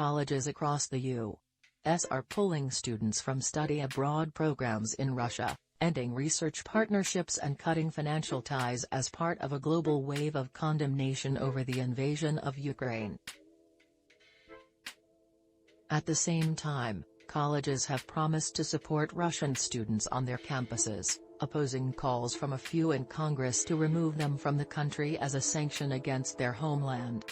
colleges across the U.S. are pulling students from study abroad programs in Russia, ending research partnerships and cutting financial ties as part of a global wave of condemnation over the invasion of Ukraine. At the same time, colleges have promised to support Russian students on their campuses, opposing calls from a few in Congress to remove them from the country as a sanction against their homeland.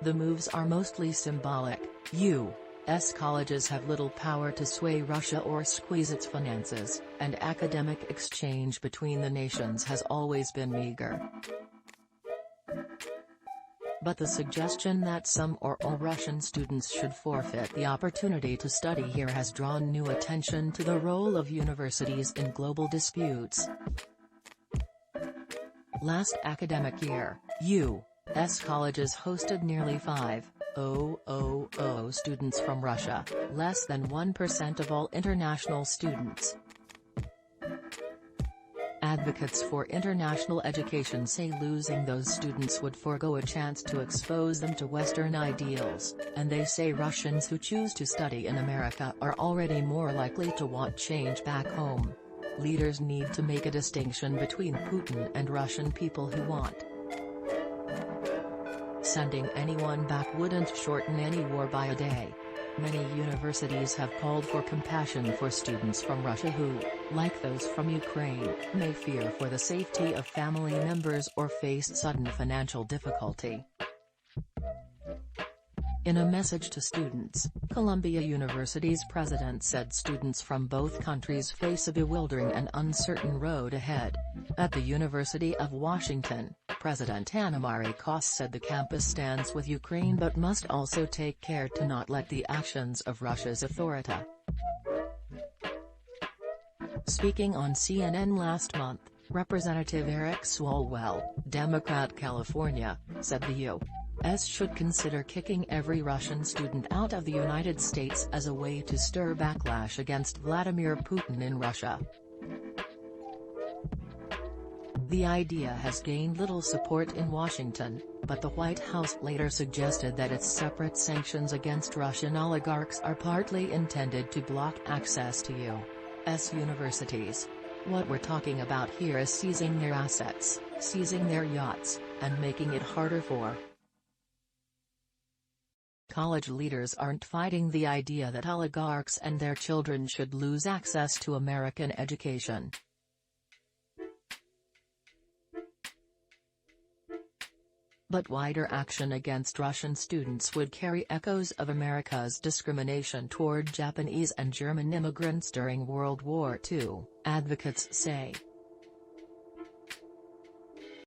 The moves are mostly symbolic. U.S. colleges have little power to sway Russia or squeeze its finances, and academic exchange between the nations has always been meager. But the suggestion that some or all Russian students should forfeit the opportunity to study here has drawn new attention to the role of universities in global disputes. Last academic year, U.S. colleges hosted nearly 5,000 students from Russia, less than 1% of all international students. Advocates for international education say losing those students would forgo a chance to expose them to Western ideals, and they say Russians who choose to study in America are already more likely to want change back home. Leaders need to make a distinction between Putin and Russian people who want. Sending anyone back wouldn't shorten any war by a day. Many universities have called for compassion for students from Russia who, like those from Ukraine, may fear for the safety of family members or face sudden financial difficulty. In a message to students, Columbia University's president said students from both countries face a bewildering and uncertain road ahead. At the University of Washington, President Ana Mari Cauce said the campus stands with Ukraine but must also take care to not let the actions of Russia's authority. Speaking on CNN last month, Representative Eric Swalwell, Democrat California, said the U.S. should consider kicking every Russian student out of the United States as a way to stir backlash against Vladimir Putin in Russia. The idea has gained little support in Washington, but the White House later suggested that its separate sanctions against Russian oligarchs are partly intended to block access to U.S. universities. What we're talking about here is seizing their assets, seizing their yachts, and making it harder for college leaders aren't fighting the idea that oligarchs and their children should lose access to American education. But wider action against Russian students would carry echoes of America's discrimination toward Japanese and German immigrants during World War II, advocates say.